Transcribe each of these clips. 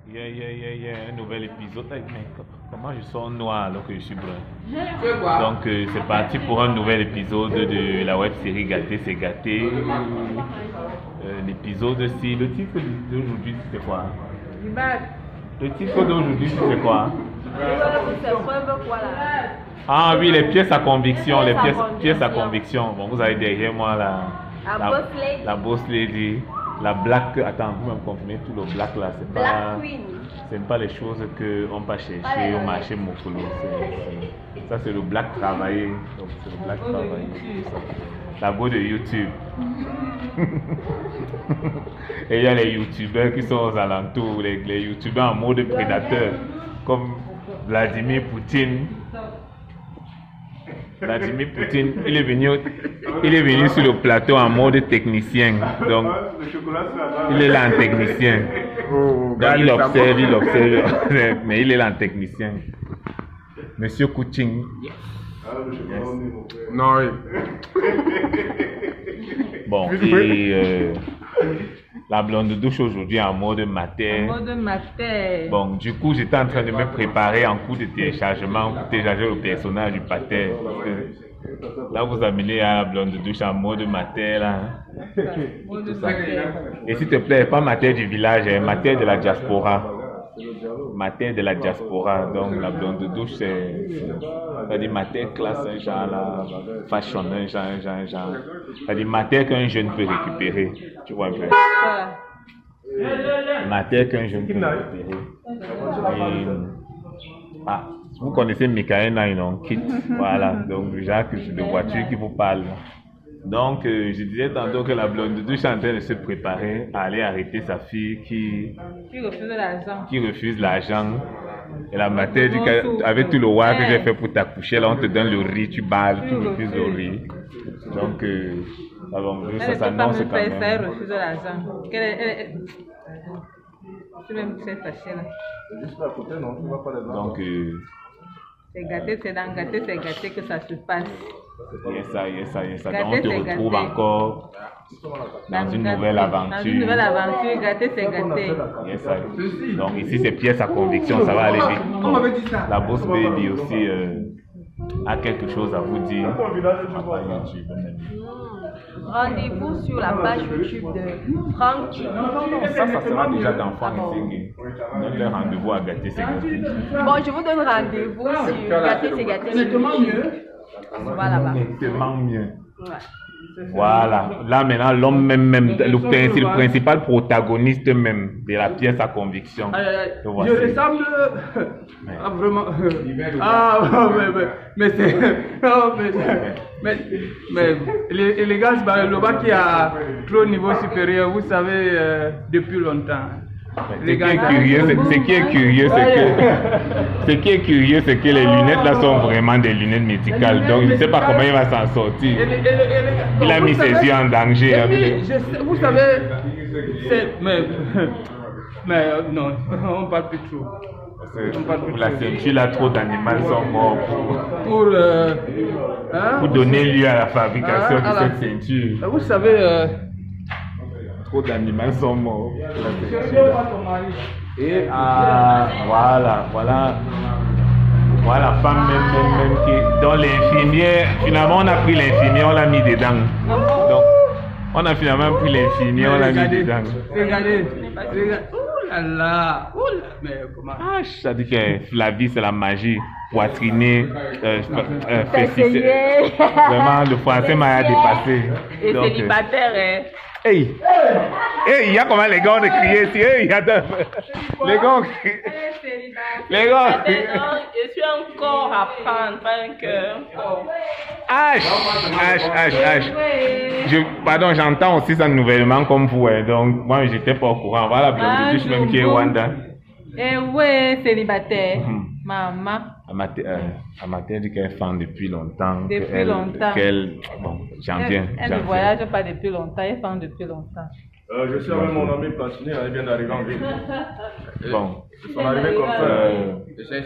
Un nouvel épisode. Ay, mais comment je sors noir alors que je suis brun? C'est quoi? Donc c'est parti pour un nouvel épisode de la web série Gâté c'est gâté. L'épisode c'est le titre d'aujourd'hui c'est quoi? Le titre d'aujourd'hui c'est quoi? Ah oui, les pièces à conviction, les pièces à conviction. Bon, vous avez derrière moi la boss lady, la black. Attends, vous me confirmez tout le black là, c'est pas les choses que on va chercher au marché Mokolo. Ça c'est le black travaillé. Donc c'est le black travaillé. La go de YouTube. Et il y a les youtubeurs qui sont aux alentours, les youtubeurs en mode prédateur, comme Vladimir Poutine. Vladimir Poutine, il est venu sur le plateau en mode technicien. Donc, il est là en technicien. Donc, il observe, mais il est là en technicien. Monsieur Kuching. Non, oui. Bon, et la blonde douche aujourd'hui en mode matin. Bon, du coup, j'étais en train de me préparer en cours de téléchargement pour télécharger le personnage du pater. Là, vous amenez à la blonde douche en mode mater, là. Et s'il te plaît, pas mater du village, mater de la diaspora. Mater de la diaspora. Donc, la blonde douche, c'est-à-dire mater classe, un genre, là, fashion, un genre. C'est-à-dire mater qu'un jeune peut récupérer. Tu vois un peu. Mater qu'un jeune peut récupérer. Et, vous connaissez Michael non? Kit. Voilà, donc Jacques, c'est de voiture qui vous parle. Donc, je disais tantôt que la blonde douche est en train de se préparer à aller arrêter sa fille qui refuse l'argent. Et la mater dit qu'avec tout le roi que j'ai fait pour t'accoucher, là on te donne le riz, tu balles, tu refuses le riz. Donc, la blonde douche, ça s'annonce quand même. Elle refuse l'argent. Tu même c'est fâché là. Juste à côté, non, tu vas pas les Donc, c'est gâté, c'est dans gâté, c'est gâté que ça se passe. Yes, ça. Gâté, Donc, on te c'est retrouve gâté. encore dans une nouvelle aventure. Dans une nouvelle aventure, gâté, c'est gâté. Yes, ça. Donc, ici, c'est pièce à conviction, ça va aller vite. La boss baby aussi a quelque chose à vous dire. Rendez-vous sur la page YouTube de Franck. Non, ça sera déjà dans Franck Nsenge. Donne-leur rendez-vous à Gâté c'est gâté. Bon, je vous donne rendez-vous sur Gâté c'est gâté. Voilà là-bas. Nettement mieux. Ouais. Voilà. Là, maintenant, l'homme même, le principal protagoniste même de la pièce à conviction. Je ressemble vraiment. Mais c'est. Mais l'élégance, le bas qui a trop niveau supérieur, vous savez, depuis longtemps. Ce qui est curieux, c'est que les lunettes là sont vraiment des lunettes médicales. Donc, je ne sais pas comment il va s'en sortir. Il a mis ses yeux en danger. Vous savez, mais non, on ne parle plus trop. Pour la ceinture là, trop d'animaux sont morts pour donner lieu à la fabrication de cette ceinture. Vous savez, trop d'animaux sont morts pour la ceinture. Et voilà la femme même qui, dont l'infirmière, finalement on a pris l'infirmière, on l'a mis dedans. Donc on a finalement pris l'infirmière, on l'a mis dedans. Regardez. Mais comment? Ça dit que la vie c'est la magie, poitriner, vraiment le français m'a dépassé. Et donc, célibataire, hein? Hey, il y a comment les gars de crier ici? Hey, les gars crient. Les gars. Je suis encore à prendre, pas un cœur. Pardon, j'entends aussi ça nouvellement comme vous, hein, donc moi j'étais pas au courant. Voilà, blonde douche même qui est Wanda. Eh ouais, célibataire. Maman. Amateur dit qu'elle est fan depuis longtemps. Bon, j'en viens. Elle ne voyage pas depuis longtemps, elle est fan depuis longtemps. Je suis avec mon ami Platini, elle vient d'arriver en ville. Bon. Ils sont arrivés comme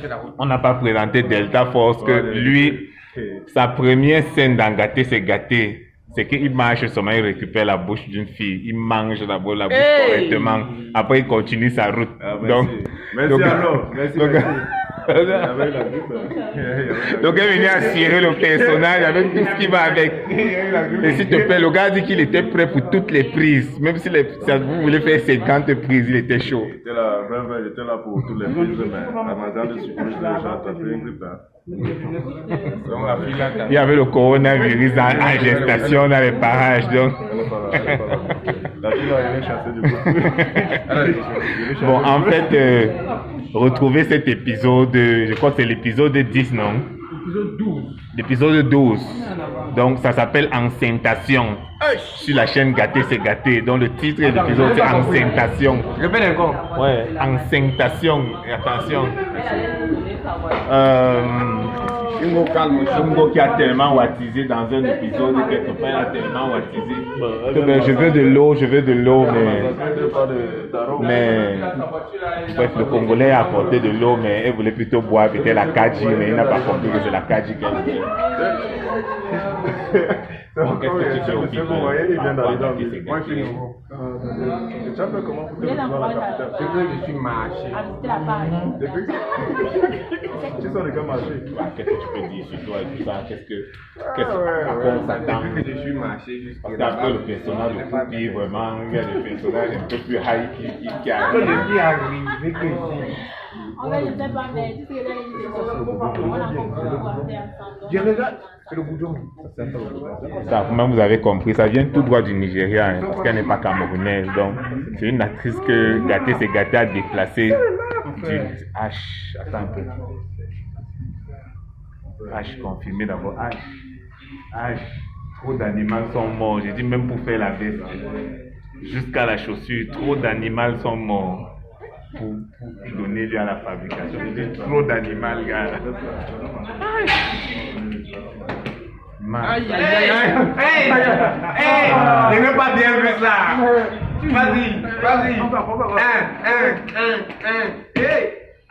ça. On n'a pas présenté Delta Force que lui, sa première scène dans Gâté c'est gâté. c'est qu'il marche seulement, il récupère la bouche d'une fille, il mange d'abord la bouche correctement, après il continue sa route. Merci alors, merci. Donc elle venait assurer le personnage avec tout ce qui va avec. Et s'il te plaît, le gars dit qu'il était prêt pour toutes les prises. Même si vous voulez faire 50 prises, il était chaud. J'étais là pour toutes les prises, mais à ma grande surprise, les gens attrapaient une grippe. Il y avait le coronavirus en gestation dans les parages. Donc. La fille va venir chasser du coup. Bon, en fait, retrouvez cet épisode, je crois que c'est l'épisode 10, non? L'épisode 12. Donc, ça s'appelle Enceintation. Sur la chaîne Gâté, c'est Gâté. Donc, le titre de l'épisode, c'est Enceintation. Répète encore. Ouais, Enceintation. Et attention. Sungo qui a tellement wattisé dans un épisode, quelque part, il a tellement wattisé. Je veux de l'eau, mais bref, le Congolais a apporté de l'eau, mais elle voulait plutôt boire peut-être la Kaji, mais il n'a pas compris que c'est la Kaji qu'elle voulait. Qu'est-ce que tu fais au Pico? Moi, je suis nouveau. Tu as fait comment pour te retrouver dans la capitale? C'est que je suis marché. Tu sors de quel marché? Qu'est-ce que tu peux dire sur toi et tout ça? Qu'est-ce que on s'attend? Depuis que je suis marché jusqu'à Parce qu'après le personnage de Poupi, vraiment, il y a des personnages un peu plus high qui Quand arrivent. je suis arrivé que ici, En fait, je sais pas, mais tu sais que dans les vidéos, on a compris quoi faire ensemble. je regarde, c'est le boudon. Ça, vous avez compris, ça vient tout droit du Nigeria, hein, parce qu'elle n'est pas camerounaise. Donc, c'est une actrice que Gâté c'est Gâté a déplacée du H. Attends un peu. H, confirmé d'abord. H. Trop d'animaux sont morts. J'ai dit même pour faire la veste. Jusqu'à la chaussure, trop d'animaux sont morts. Pour donner lieu à la fabrication. J'ai dit trop d'animaux, gars. Aïe, aïe, aïe, aïe, je n'ai pas bien vu ça. Vas-y.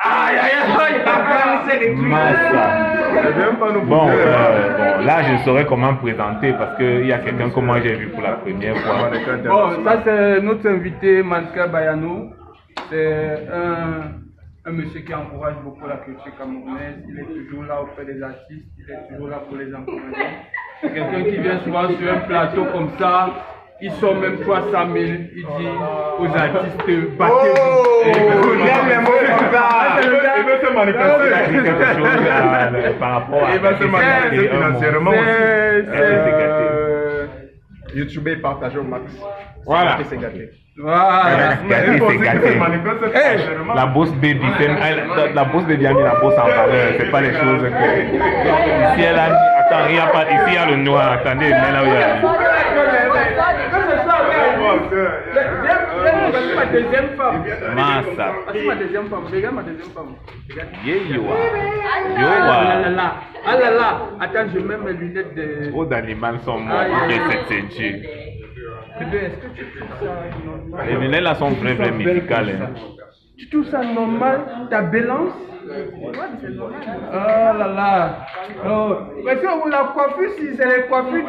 Aïe, aïe, aïe, Massa. Bon, là je saurais comment présenter parce qu'il y a quelqu'un que moi j'ai vu pour la première fois. Bon, ça c'est notre invité Manka Bayano. C'est un monsieur qui encourage beaucoup la culture camerounaise. Il est toujours là auprès des artistes, il est toujours là pour les encourager. C'est quelqu'un qui vient souvent sur un plateau comme ça. Il sort même 300 000, il dit aux artistes battez-vous. Il aime les mots comme ça. Il veut se manifester. Par rapport à. Il va se manifester financièrement aussi. YouTube est partagé au max. Voilà. C'est gâté. Voilà. Gâté, c'est gâté. La bourse baby, la bourse baby a mis la bourse en valeur. C'est pas les choses que. Ici, elle a. Attends, il y a pas. Ici, il y a le noir. Attendez, mais là où il y a. C'est ma deuxième femme. Massa. C'est ma deuxième femme. Regarde ma deuxième femme. Ah là là. Attends, je mets mes lunettes de. Trop d'animaux sont morts pour faire cette ceinture. Bébé, est-ce que tu trouves ça normal? Les lunettes là sont très médicales. Hein. Tu trouves ça normal? Ta balance? Oh là là. Oh. Parce que la coiffure, si c'est les coiffures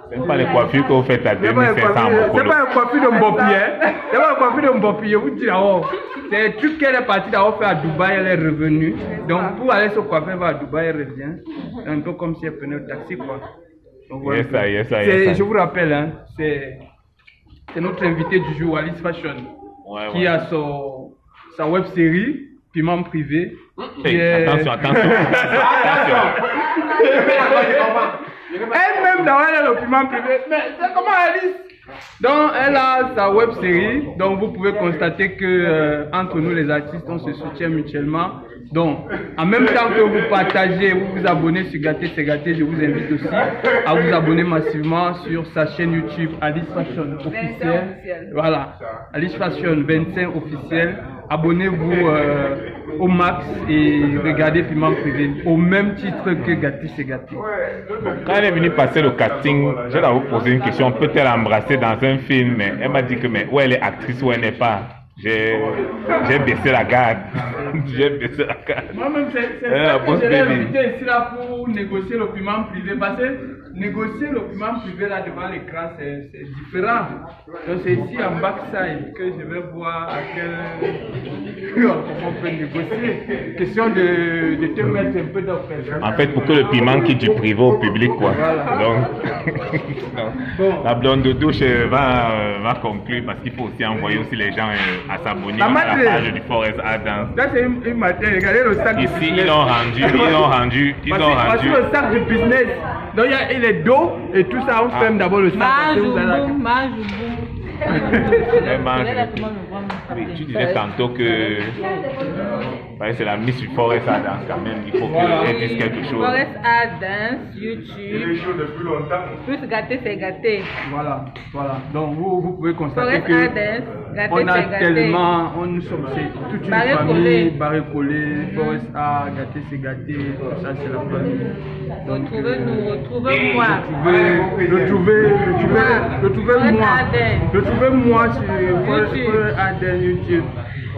C'est pas les coiffures que vous faites à 2500 C'est pas une coiffure de Mbopi, hein. C'est pas une coiffure de Mbopi, je vous dis là-haut. C'est un truc qu'elle est partie d'abord faire à Dubaï, elle est revenue. Donc pour aller se coiffer, elle va à Dubaï, elle revient. C'est un peu comme si elle prenait le taxi, quoi. Donc, voilà. Yes, Je vous rappelle, hein, c'est notre invité du jour, Alice Fashion, qui a sa web série, Piment Privé. Attention. Elle-même, dans elle a le piment privé. Mais c'est comment Alice? Donc, elle a sa web série. Donc, vous pouvez constater que entre nous, les artistes, on se soutient mutuellement. Donc, en même temps que vous partagez, vous vous abonnez sur Gâté, c'est Gâté, je vous invite aussi à vous abonner massivement sur sa chaîne YouTube Alice Fashion officielle. Voilà, Alice Fashion 25 officiel. Abonnez-vous au max et regardez Piment Privé au même titre que Gâté, c'est Gâté. Quand elle est venue passer le casting, je vais vous poser une question. Peut-elle embrasser dans un film? Mais elle m'a dit que mais où elle est actrice ou elle n'est pas. J'ai baissé la garde. J'ai baissé la garde. Moi-même, c'est la ça que bosse je l'ai baby. invité ici là pour négocier l'opiment privé. Parce que négocier l'opiment privé là devant l'écran, c'est différent. Donc c'est ici en backside que je vais voir à comment on peut négocier. Question de te mettre un peu d'offre. En fait, pour que le piment quitte du privé au public, quoi. Donc, la blonde de douche va conclure parce qu'il faut aussi envoyer aussi les gens à s'abonner à la page du Forest Art Dance. Ça c'est une matière, regardez le sac Ici, du business. ils l'ont rendu. Parce que le sac du business, donc il est dos et tout ça, on ferme d'abord le sac. parce que vous allez- Oui, tu disais tantôt que c'est la Miss du Forest Art Dance quand même. Il faut qu'elle dise quelque chose. Forest Art Dance, YouTube. chaud depuis longtemps. Plus gâté, c'est gâté. Voilà. Donc vous pouvez constater Forest que Art Dance, gâté, on a c'est gâté. tellement, nous sommes c'est toute une Barré famille, collé. barré collé, Forest Art, gâté c'est gâté, tout ça c'est la famille. Retrouvez-moi. Retrouvez-moi sur YouTube. Forest Art YouTube.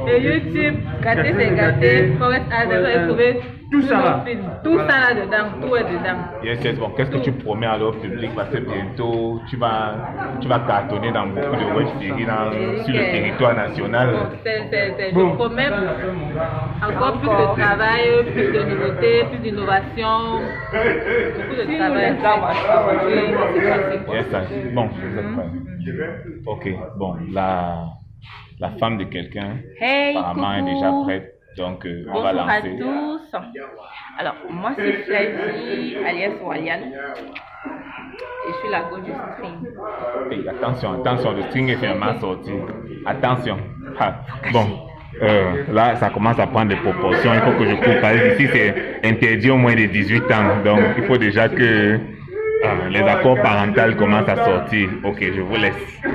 Et YouTube, gâté, c'est gâté. Forest Art Dance, vous allez trouver Tout ça tous là. nos films. Tout ça là dedans, tout est dedans. Yes, bon, qu'est-ce que tu promets alors au public parce que bientôt tu vas cartonner dans beaucoup de web-séries sur le territoire national. Je promets encore plus de travail, plus de nouveautés, plus d'innovation, beaucoup de travail. Yes, bon, ok, bon, la femme de quelqu'un Hey, apparemment est coucou. déjà prête, donc on va Bonjour à lancer. tous. Alors, moi c'est Flavie, alias Walian. Et je suis la go du stream. Hey, attention, le string est finalement sorti. Attention. Bon, là, ça commence à prendre des proportions. Il faut que je coupe. Parce que ici, c'est interdit au moins de 18 ans. Donc, il faut déjà que les accords parentaux commencent à sortir. Ok, je vous laisse.